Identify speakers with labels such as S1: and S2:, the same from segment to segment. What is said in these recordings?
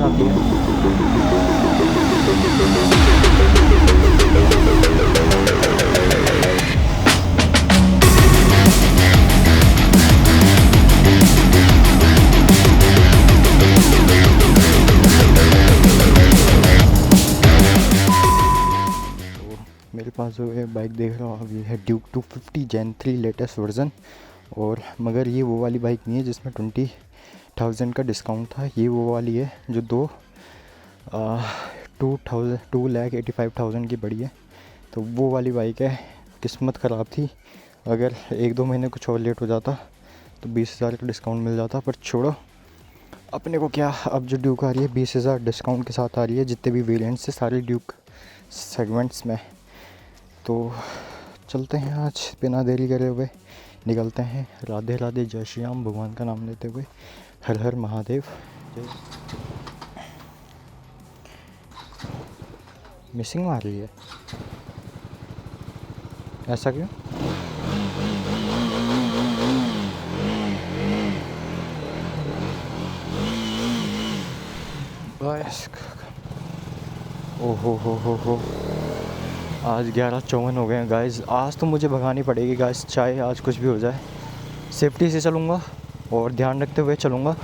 S1: आती है। तो मेरे पास जो है बाइक देख रहा हूँ, ये है ड्यूक 250 जेन 3 लेटेस्ट वर्ज़न। और मगर ये वो वाली बाइक नहीं है जिसमें 20,000 का डिस्काउंट था। ये वो वाली है जो 2,85,000 की पड़ी है। तो वो वाली बाइक है। किस्मत ख़राब थी, अगर 1-2 महीने कुछ और लेट हो जाता तो 20,000 का डिस्काउंट मिल जाता। पर छोड़ो, अपने को क्या। अब जो ड्यूक आ रही है 20,000 डिस्काउंट के साथ आ रही है, जितने भी वेरिएंट्स से सारे ड्यूक सेगमेंट्स में। तो चलते हैं, आज बिना देरी करे हुए निकलते हैं। राधे राधे, जय श्री राम, भगवान का नाम लेते हुए हर हर महादेव। मिसिंग मार रही है, ऐसा क्यों? बस ओहो हो, आज 11:54 हो गए हैं गाइस। आज तो मुझे भगानी पड़ेगी गाइस, चाहे आज कुछ भी हो जाए। सेफ्टी से चलूँगा और ध्यान रखते हुए चलूँगा।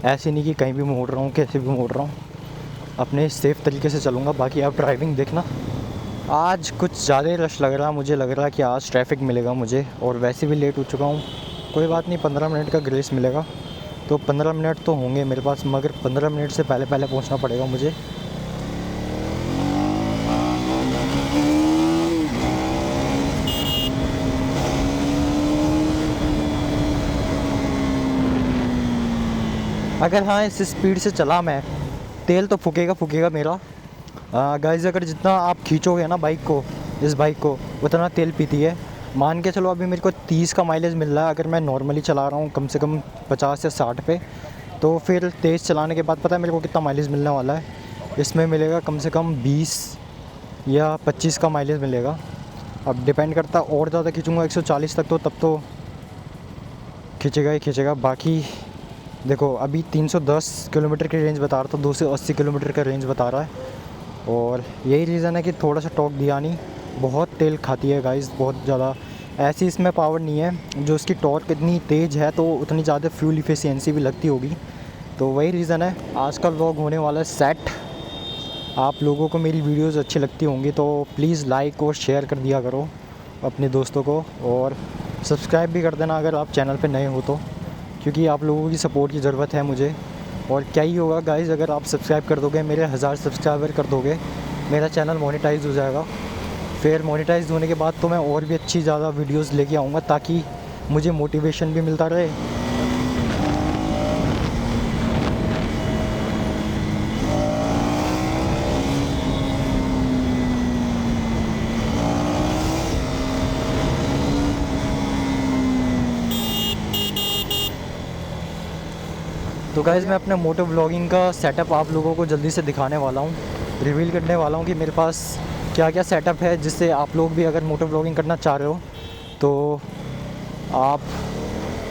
S1: ऐसे नहीं कि कहीं भी मोड़ रहा हूँ, कैसे भी मोड़ रहा हूँ, अपने सेफ़ तरीके से चलूँगा। बाकी आप ड्राइविंग देखना। आज कुछ ज़्यादा ही रश लग रहा, मुझे लग रहा कि आज ट्रैफिक मिलेगा मुझे, और वैसे भी लेट हो चुका हूँ। कोई बात नहीं, 15 मिनट का ग्रेस मिलेगा, तो 15 मिनट तो होंगे मेरे पास, मगर 15 मिनट से पहले पहले पहुँचना पड़ेगा मुझे। अगर हाँ इस स्पीड से चला मैं, तेल तो फूकेगा मेरा। गाइस, अगर जितना आप खींचोगे ना बाइक को, इस बाइक को, उतना तेल पीती है। मान के चलो अभी मेरे को 30 का माइलेज मिल रहा है, अगर मैं नॉर्मली चला रहा हूँ कम से कम 50 से 60 पे, तो फिर तेज़ चलाने के बाद पता है मेरे को कितना माइलेज मिलने वाला है? इसमें मिलेगा कम से कम 20 या 25 का माइलेज मिलेगा। अब डिपेंड करता, और ज़्यादा खींचूँगा 140 तक, तो तब तो खींचेगा ही खींचेगा। बाकी देखो, अभी 310 किलोमीटर की रेंज बता रहा था, 280 किलोमीटर का रेंज बता रहा है। और यही रीज़न है कि थोड़ा सा टॉर्क दिया नहीं। बहुत तेल खाती है गाइस, बहुत ज़्यादा। ऐसी इसमें पावर नहीं है, जो इसकी टॉर्क इतनी तेज़ है तो उतनी ज़्यादा फ्यूल इफिशिएंसी भी लगती होगी। तो वही रीज़न है। आज का व्लॉग होने वाला है सेट। आप लोगों को मेरी वीडियोज़ अच्छी लगती होंगी तो प्लीज़ लाइक और शेयर कर दिया करो अपने दोस्तों को, और सब्सक्राइब भी कर देना अगर आप चैनल पे नए हो तो, क्योंकि आप लोगों की सपोर्ट की ज़रूरत है मुझे। और क्या ही होगा गाइज़, अगर आप सब्सक्राइब कर दोगे, मेरे 1000 सब्सक्राइबर कर दोगे, मेरा चैनल मोनेटाइज हो जाएगा। फिर मोनेटाइज होने के बाद तो मैं और भी अच्छी ज़्यादा वीडियोस लेके आऊँगा, ताकि मुझे मोटिवेशन भी मिलता रहे। तो गाइज़, मैं अपने मोटो व्लॉगिंग का सेटअप आप लोगों को जल्दी से दिखाने वाला हूँ, रिवील करने वाला हूँ कि मेरे पास क्या क्या सेटअप है, जिससे आप लोग भी अगर मोटो व्लॉगिंग करना चाह रहे हो तो आप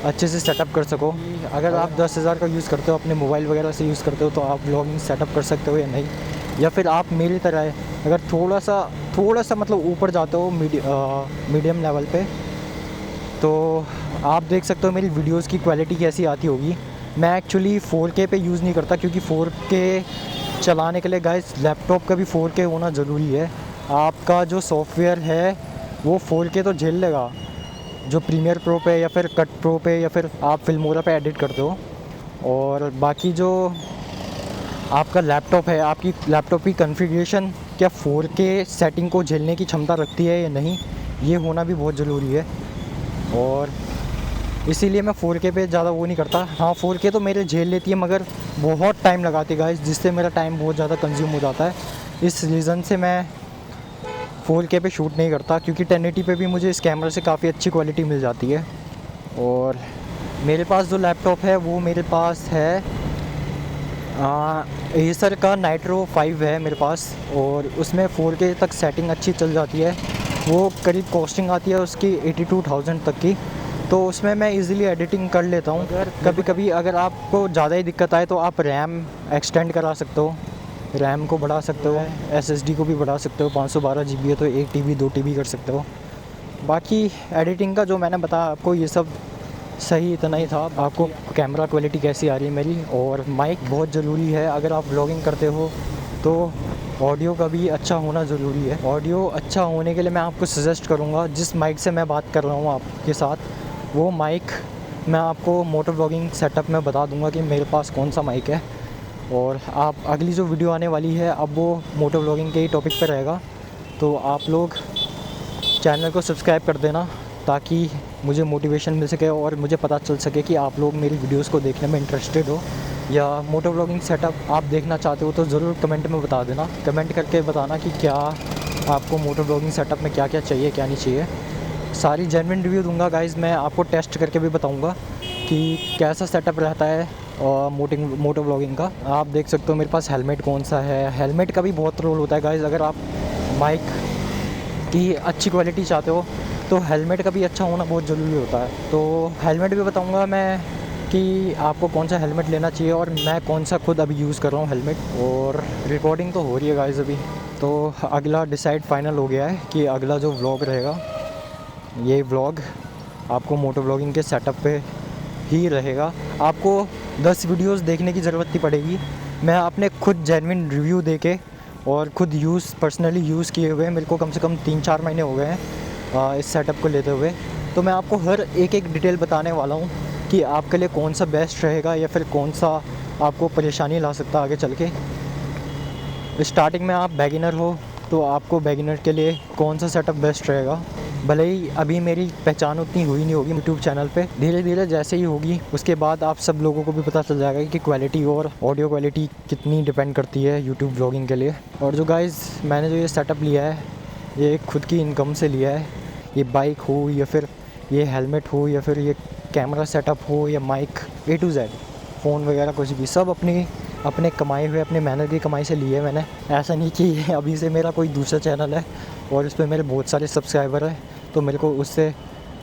S1: अच्छे से सेटअप कर सको। अगर आप 10,000 का यूज़ करते हो, अपने मोबाइल वगैरह से यूज़ करते हो, तो आप व्लॉगिंग सेटअप कर सकते हो या नहीं। या फिर आप मेरी तरह है, अगर थोड़ा सा मतलब ऊपर जाते हो मीडियम लेवल पे, तो आप देख सकते हो मेरी वीडियोज़ की क्वालिटी कैसी आती होगी। मैं एक्चुअली 4K पे यूज़ नहीं करता, क्योंकि 4K चलाने के लिए गाइस लैपटॉप का भी 4K होना ज़रूरी है। आपका जो सॉफ्टवेयर है वो 4K तो झेल लेगा, जो प्रीमियर प्रो पे या फिर कट प्रो पे या फिर आप फिल्मोरा पे एडिट करते हो। और बाकी जो आपका लैपटॉप है, आपकी लैपटॉप की कॉन्फ़िगरेशन क्या 4K सेटिंग को झेलने की क्षमता रखती है या नहीं, ये होना भी बहुत ज़रूरी है। और इसीलिए मैं 4K पे ज़्यादा वो नहीं करता। हाँ, 4K तो मेरे झेल लेती है, मगर बहुत टाइम लगाती है गाइस, जिससे मेरा टाइम बहुत ज़्यादा कंज्यूम हो जाता है। इस रीज़न से मैं 4K पे शूट नहीं करता, क्योंकि 1080 पे भी मुझे इस कैमरा से काफ़ी अच्छी क्वालिटी मिल जाती है। और मेरे पास जो लैपटॉप है वो मेरे पास है एसर का नाइट्रो 5 है मेरे पास, और उसमें 4K तक सेटिंग अच्छी चल जाती है। वो करीब कॉस्टिंग आती है उसकी 82,000 तक की। तो उसमें मैं इजीली एडिटिंग कर लेता हूँ। अगर कभी कभी अगर आपको ज़्यादा ही दिक्कत आए तो आप रैम एक्सटेंड करा सकते हो, रैम को बढ़ा सकते हो, SSD को भी बढ़ा सकते हो। 512 GB है तो 1 TB 2 TB कर सकते हो। बाकी एडिटिंग का जो मैंने बताया आपको ये सब सही इतना ही था। आपको कैमरा क्वालिटी कैसी आ रही है मेरी, और माइक बहुत ज़रूरी है। अगर आप व्लॉगिंग करते हो तो ऑडियो का भी अच्छा होना ज़रूरी है। ऑडियो अच्छा होने के लिए मैं आपको सजेस्ट करूँगा, जिस माइक से मैं बात कर रहा हूँ आपके साथ, वो माइक मैं आपको मोटो व्लॉगिंग सेटअप में बता दूँगा कि मेरे पास कौन सा माइक है। और आप अगली जो वीडियो आने वाली है अब वो मोटो व्लॉगिंग के ही टॉपिक पर रहेगा, तो आप लोग चैनल को सब्सक्राइब कर देना ताकि मुझे मोटिवेशन मिल सके और मुझे पता चल सके कि आप लोग मेरी वीडियोस को देखने में इंटरेस्टेड हो, या मोटो व्लॉगिंग सेटअप आप देखना चाहते हो तो ज़रूर कमेंट में बता देना। कमेंट करके बताना कि क्या आपको मोटो व्लॉगिंग सेटअप में क्या क्या चाहिए क्या नहीं चाहिए। सारी जेन्युइन रिव्यू दूंगा गाइज़, मैं आपको टेस्ट करके भी बताऊंगा कि कैसा सेटअप रहता है और मोटो व्लॉगिंग का। आप देख सकते हो मेरे पास हेलमेट कौन सा है। हेलमेट का भी बहुत रोल होता है गाइज़। अगर आप माइक की अच्छी क्वालिटी चाहते हो तो हेलमेट का भी अच्छा होना बहुत ज़रूरी होता है। तो हेलमेट भी बताऊंगा मैं कि आपको कौन सा हेलमेट लेना चाहिए, और मैं कौन सा खुद अभी यूज़ कर रहा हूँ हेलमेट। और रिकॉर्डिंग तो हो रही है गाइज़ अभी। तो अगला डिसाइड फाइनल हो गया है कि अगला जो व्लॉग रहेगा, ये व्लॉग आपको मोटो व्लॉगिंग के सेटअप पे ही रहेगा। आपको 10 वीडियोस देखने की ज़रूरत नहीं पड़ेगी। मैं अपने खुद जेन्युइन रिव्यू देके और खुद पर्सनली यूज़ किए हुए, मेरे को कम से कम 3-4 महीने हो गए हैं इस सेटअप को लेते हुए, तो मैं आपको हर एक डिटेल बताने वाला हूँ कि आपके लिए कौन सा बेस्ट रहेगा या फिर कौन सा आपको परेशानी ला सकता है आगे चल के। स्टार्टिंग में आप बेगिनर हो तो आपको बेगिनर के लिए कौन सा सेटअप बेस्ट रहेगा। भले ही अभी मेरी पहचान उतनी हुई नहीं होगी यूट्यूब चैनल पे, धीरे धीरे जैसे ही होगी उसके बाद आप सब लोगों को भी पता चल जाएगा कि क्वालिटी और ऑडियो क्वालिटी कितनी डिपेंड करती है यूट्यूब व्लॉगिंग के लिए। और जो गाइज़ मैंने जो ये सेटअप लिया है ये खुद की इनकम से लिया है। ये बाइक हो या फिर ये हेलमेट हो या फिर ये कैमरा सेटअप हो या mic, A to Z phone वगैरह कुछ भी, सब अपने कमाए हुए अपने मेहनत की कमाई से लिए मैंने। ऐसा नहीं कि अभी से मेरा कोई दूसरा चैनल है और इस पर मेरे बहुत सारे सब्सक्राइबर हैं तो मेरे को उससे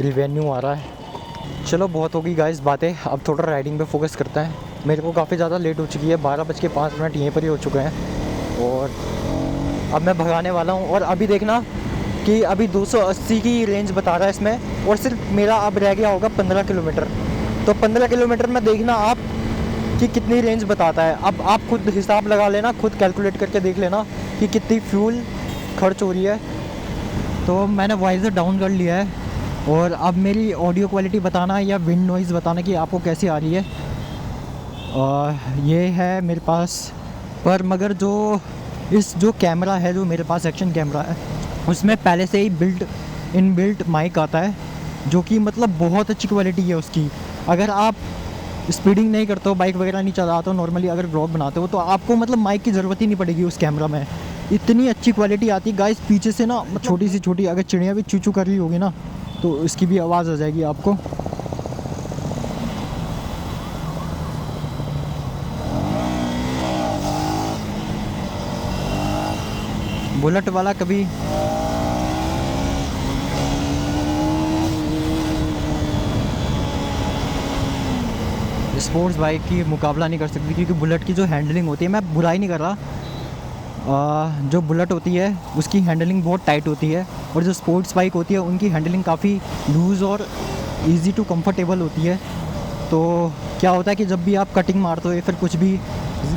S1: रिवेन्यू आ रहा है। चलो बहुत होगी गाइस बातें, अब थोड़ा राइडिंग पे फोकस करते हैं। मेरे को काफ़ी ज़्यादा लेट हो चुकी है, 12:05 यहीं पर ही हो चुके हैं और अब मैं भगाने वाला हूँ। और अभी देखना कि अभी 280 की रेंज बता रहा है इसमें, और सिर्फ मेरा अब रह गया होगा 15 किलोमीटर। तो 15 किलोमीटर में देखना आप कि कितनी रेंज बताता है। अब आप खुद हिसाब लगा लेना, खुद कैलकुलेट करके देख लेना कि कितनी फ्यूल खर्च हो रही है। तो मैंने वॉइसर डाउन कर लिया है और अब मेरी ऑडियो क्वालिटी बताना या विंड नॉइज़ बताना कि आपको कैसी आ रही है। ये है मेरे पास पर, मगर जो कैमरा है जो मेरे पास एक्शन कैमरा है उसमें पहले से ही इनबिल्ट माइक आता है, जो कि मतलब बहुत अच्छी क्वालिटी है उसकी। अगर आप स्पीडिंग नहीं करते हो, बाइक वगैरह नहीं चलाते हो, नॉर्मली अगर ब्लॉग बनाते हो तो आपको मतलब माइक की ज़रूरत ही नहीं पड़ेगी उस कैमरा में। इतनी अच्छी क्वालिटी आती है गाइस। पीछे से ना छोटी सी अगर चिड़िया भी चू चू कर रही होगी ना तो इसकी भी आवाज़ आ जाएगी आपको। बुलेट वाला कभी स्पोर्ट्स बाइक की मुकाबला नहीं कर सकती, क्योंकि बुलेट की जो हैंडलिंग होती है, मैं बुराई नहीं कर रहा, जो बुलेट होती है उसकी हैंडलिंग बहुत टाइट होती है, और जो स्पोर्ट्स बाइक होती है उनकी हैंडलिंग काफ़ी लूज़ और इजी टू कंफर्टेबल होती है। तो क्या होता है कि जब भी आप कटिंग मारते हो या फिर कुछ भी,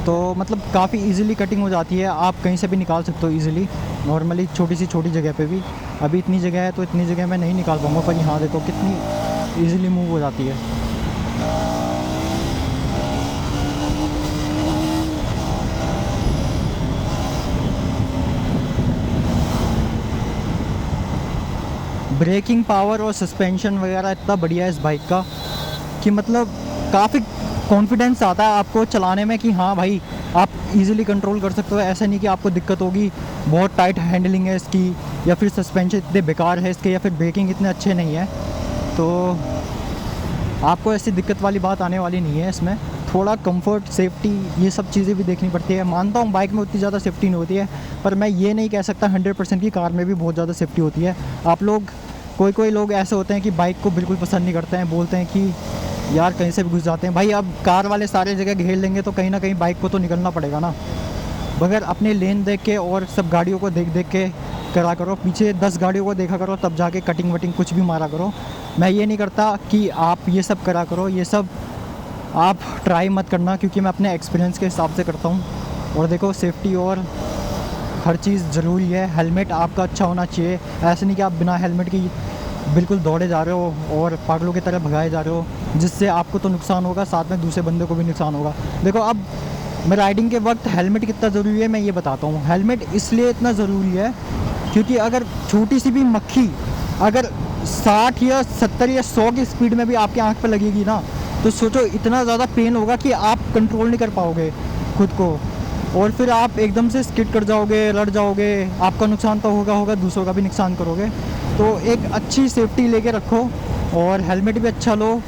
S1: तो मतलब काफ़ी इजीली कटिंग हो जाती है, आप कहीं से भी निकाल सकते हो इजीली, नॉर्मली छोटी जगह पे भी। अभी इतनी जगह है तो इतनी जगह मैं नहीं निकाल पाऊँगा, पर यहाँ देखो कितनी ईज़िली मूव हो जाती है। ब्रेकिंग पावर और सस्पेंशन वगैरह इतना बढ़िया है इस बाइक का कि मतलब काफ़ी कॉन्फिडेंस आता है आपको चलाने में कि हाँ भाई आप इजीली कंट्रोल कर सकते हो। ऐसा नहीं कि आपको दिक्कत होगी, बहुत टाइट हैंडलिंग है इसकी, या फिर सस्पेंशन इतने बेकार है इसके, या फिर ब्रेकिंग इतने अच्छे नहीं है, तो आपको ऐसी दिक्कत वाली बात आने वाली नहीं है इसमें। थोड़ा कंफर्ट, सेफ्टी, ये सब चीज़ें भी देखनी पड़ती है। मानता हूँ बाइक में उतनी ज़्यादा सेफ्टी नहीं होती है, पर मैं ये नहीं कह सकता 100% की कार में भी बहुत ज़्यादा सेफ्टी होती है। आप लोग कोई कोई लोग ऐसे होते हैं कि बाइक को बिल्कुल पसंद नहीं करते हैं, बोलते हैं कि यार कहीं से भी घुस जाते हैं। भाई अब कार वाले सारे जगह घेर लेंगे तो कहीं ना कहीं बाइक को तो निकलना पड़ेगा ना। बगैर अपने लेन देख के और सब गाड़ियों को देख देख के करा करो, पीछे 10 गाड़ियों को देखा करो, तब जाके कटिंग वटिंग कुछ भी मारा करो। मैं ये नहीं करता कि आप ये सब करा करो, ये सब आप ट्राई मत करना, क्योंकि मैं अपने एक्सपीरियंस के हिसाब से करता हूँ। और देखो सेफ्टी और हर चीज़ ज़रूरी है। हेलमेट आपका अच्छा होना चाहिए, ऐसे नहीं कि आप बिना हेलमेट की बिल्कुल दौड़े जा रहे हो और पागलों की तरह भगाए जा रहे हो, जिससे आपको तो नुकसान होगा, साथ में दूसरे बंदे को भी नुकसान होगा। देखो अब मैं राइडिंग के वक्त हेलमेट कितना ज़रूरी है मैं ये बताता हूँ। हेलमेट इसलिए इतना ज़रूरी है क्योंकि अगर छोटी सी भी मक्खी अगर 60 या 70 या 100 की स्पीड में भी आपकी आँख पर लगेगी ना, तो सोचो इतना ज़्यादा पेन होगा कि आप कंट्रोल नहीं कर पाओगे खुद को, और फिर आप एकदम से स्किड कर जाओगे, लड़ जाओगे, आपका नुकसान तो होगा, दूसरों का भी नुकसान करोगे। तो एक अच्छी सेफ्टी लेके रखो और हेलमेट भी अच्छा लो,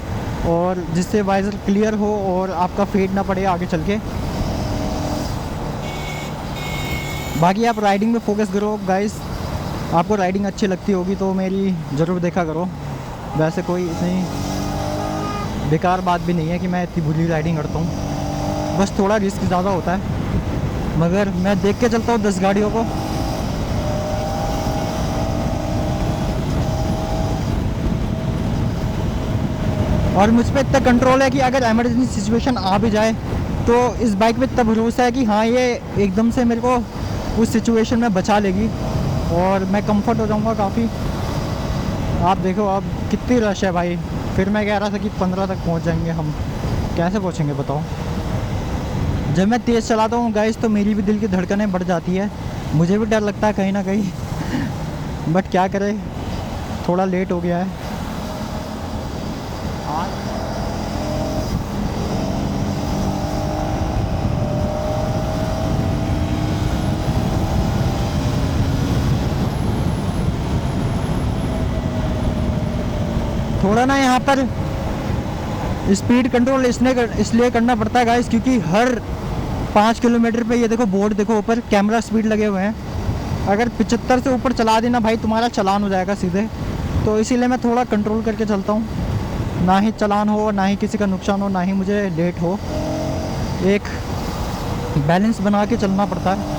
S1: और जिससे वाइजर क्लियर हो और आपका फेड ना पड़े आगे चल के। बाकी आप राइडिंग में फोकस करो गाइस, आपको राइडिंग अच्छी लगती होगी तो मेरी ज़रूर देखा करो। वैसे कोई इतनी बेकार बात भी नहीं है कि मैं इतनी बुरी राइडिंग करता हूँ, बस थोड़ा रिस्क ज़्यादा होता है, मगर मैं देख के चलता हूँ 10 गाड़ियों को। और मुझ पर इतना कंट्रोल है कि अगर इमरजेंसी सिचुएशन आ भी जाए तो इस बाइक पे इतना भरोसा है कि हाँ ये एकदम से मेरे को उस सिचुएशन में बचा लेगी और मैं कंफर्ट हो जाऊँगा काफ़ी। आप देखो अब कितनी रश है भाई, फिर मैं कह रहा था कि 15 तक पहुँच जाएंगे हम, कैसे पहुँचेंगे बताओ। जब मैं तेज़ चलाता हूँ गाइस तो मेरी भी दिल की धड़कनें बढ़ जाती है, मुझे भी डर लगता है कहीं ना कहीं बट क्या करें, थोड़ा लेट हो गया है। थोड़ा ना यहाँ पर स्पीड कंट्रोल इसलिए करना पड़ता है गाइस, क्योंकि हर 5 किलोमीटर पे ये देखो बोर्ड देखो ऊपर कैमरा स्पीड लगे हुए हैं। अगर 75 से ऊपर चला देना भाई तुम्हारा चालान हो जाएगा सीधे, तो इसीलिए मैं थोड़ा कंट्रोल करके चलता हूँ, ना ही चालान हो, ना ही किसी का नुकसान हो, ना ही मुझे लेट हो। एक बैलेंस बना के चलना पड़ता है।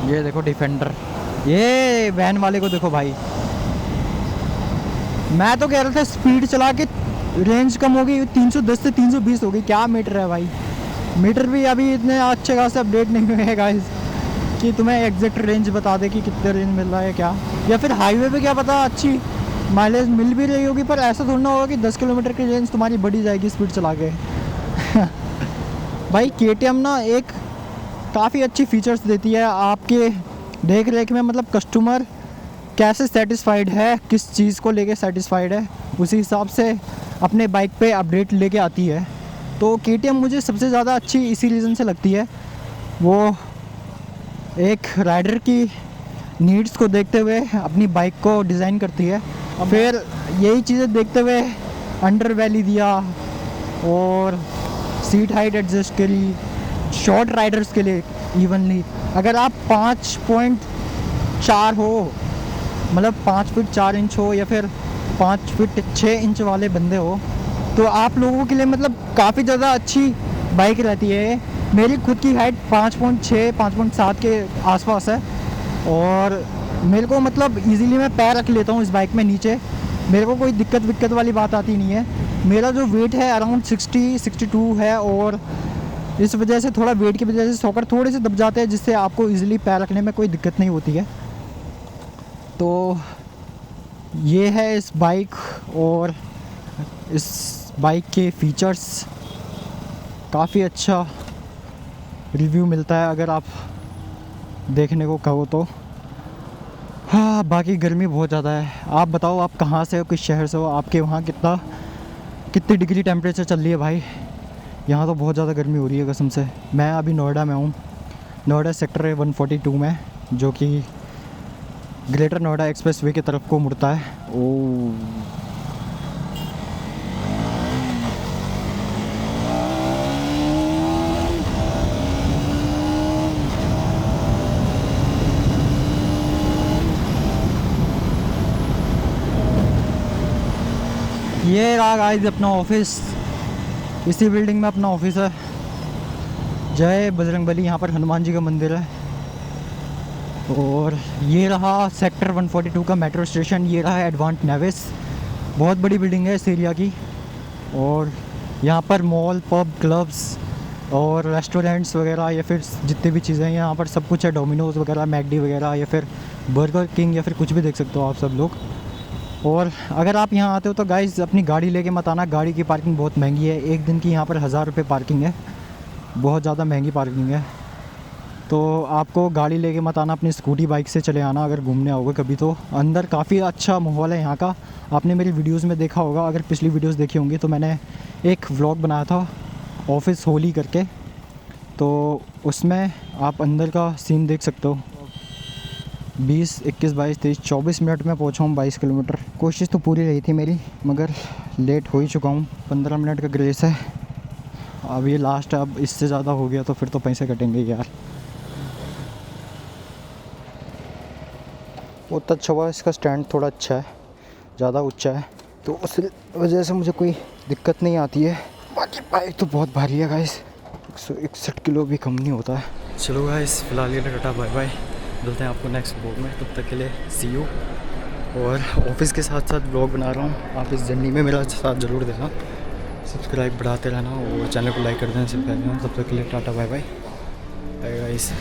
S1: ये देखो डिफेंडर, ये वैन वाले को देखो भाई। मैं तो कह रहा था स्पीड चला के रेंज कम हो गई, 310 से 320 हो गई, क्या मीटर है भाई। मीटर भी अभी इतने अच्छे खासे अपडेट नहीं हुए हैं गाइस कि तुम्हें एग्जैक्ट रेंज बता दे कि कितने रेंज मिल रहा है क्या, या फिर हाईवे पे क्या पता अच्छी माइलेज मिल भी रही होगी, पर ऐसा थोड़ा ना होगा कि 10 किलोमीटर की रेंज तुम्हारी बढ़ी जाएगी स्पीड चला के भाई KTM ना एक काफ़ी अच्छी फीचर्स देती है आपके देख रेख में, मतलब कस्टमर कैसे सेटिस्फाइड है, किस चीज़ को लेके सेटिस्फाइड है, उसी हिसाब से अपने बाइक पे अपडेट लेके आती है। तो KTM मुझे सबसे ज़्यादा अच्छी इसी रीज़न से लगती है, वो एक राइडर की नीड्स को देखते हुए अपनी बाइक को डिज़ाइन करती है। फिर यही चीज़ें देखते हुए अंडर वैली दिया और सीट हाइट एडजस्ट करी शॉर्ट राइडर्स के लिए इवनली। अगर आप 5.4 हो, मतलब 5 फीट 4 इंच हो, या फिर 5 फीट 6 इंच वाले बंदे हो, तो आप लोगों के लिए मतलब काफ़ी ज़्यादा अच्छी बाइक रहती है। मेरी खुद की हाइट 5.6 5.7 के आसपास है और मेरे को मतलब इजीली मैं पैर रख लेता हूँ इस बाइक में नीचे, मेरे को कोई दिक्कत वाली बात आती नहीं है। मेरा जो वेट है अराउंड 62 है और इस वजह से थोड़ा वेट की वजह से सॉकर थोड़े से दब जाते हैं, जिससे आपको इजीली पैर रखने में कोई दिक्कत नहीं होती है। तो ये है इस बाइक और इस बाइक के फीचर्स, काफ़ी अच्छा रिव्यू मिलता है अगर आप देखने को कहो तो। हाँ बाकी गर्मी बहुत ज़्यादा है। आप बताओ आप कहाँ से हो, किस शहर से हो, आपके वहाँ कितनी डिग्री टेम्परेचर चल रही है भाई, यहाँ तो बहुत ज़्यादा गर्मी हो रही है कसम से। मैं अभी नोएडा में हूँ, नोएडा सेक्टर 142 में, जो कि ग्रेटर नोएडा एक्सप्रेस वे की तरफ को मुड़ता है। ओ ये रहा गाइस अपना ऑफिस, इसी बिल्डिंग में अपना ऑफिस है। जय बजरंगबली, यहाँ पर हनुमान जी का मंदिर है। और ये रहा सेक्टर 142 का मेट्रो स्टेशन, ये रहा एडवांस नेविस, बहुत बड़ी बिल्डिंग है इस एरिया की। और यहाँ पर मॉल, पब, क्लब्स और रेस्टोरेंट्स वगैरह या फिर जितनी भी चीज़ें हैं यहाँ पर सब कुछ है। डोमिनोज़ वगैरह, मैकडी वगैरह या फिर बर्गर किंग या फिर कुछ भी देख सकते हो आप सब लोग। और अगर आप यहाँ आते हो तो गाइस अपनी गाड़ी लेके मत आना, गाड़ी की पार्किंग बहुत महंगी है। एक दिन की यहाँ पर 1000 रुपये पार्किंग है, बहुत ज़्यादा महंगी पार्किंग है। तो आपको गाड़ी लेके मत आना, अपनी स्कूटी बाइक से चले आना अगर घूमने आओगे कभी। तो अंदर काफ़ी अच्छा माहौल है यहाँ का, आपने मेरी वीडियोस में देखा होगा, अगर पिछली वीडियोस देखी होंगी तो मैंने एक व्लॉग बनाया था ऑफिस होली करके, तो उसमें आप अंदर का सीन देख सकते हो। 20, 21, 22, 23, 24 मिनट में पहुँचा हूँ 22 किलोमीटर। कोशिश तो पूरी रही थी मेरी, मगर लेट हो ही चुका हूँ। 15 मिनट का ग्रेस है, अब ये लास्ट है। अब इससे ज़्यादा हो गया तो फिर तो पैसे कटेंगे यार। बहुत अच्छा हुआ, इसका स्टैंड थोड़ा अच्छा है, ज़्यादा ऊंचा है, तो उस वजह से मुझे कोई दिक्कत नहीं आती है। बाकी बाइक तो बहुत भारी है गाइस, 161 किलो भी कम नहीं होता है। चलो गाइस फिलहाल ये टाटा बाय बाय, मिलते हैं आपको नेक्स्ट ब्लॉग में, तब तक के लिए सी यू। और ऑफिस के साथ साथ ब्लॉग बना रहा हूँ, आप इस जर्नी में मेरा साथ ज़रूर देना, सब्सक्राइब बढ़ाते रहना और चैनल को लाइक कर देना, सब्सक्राइब करना। तब तक के लिए टाटा बाय बाय गाइस।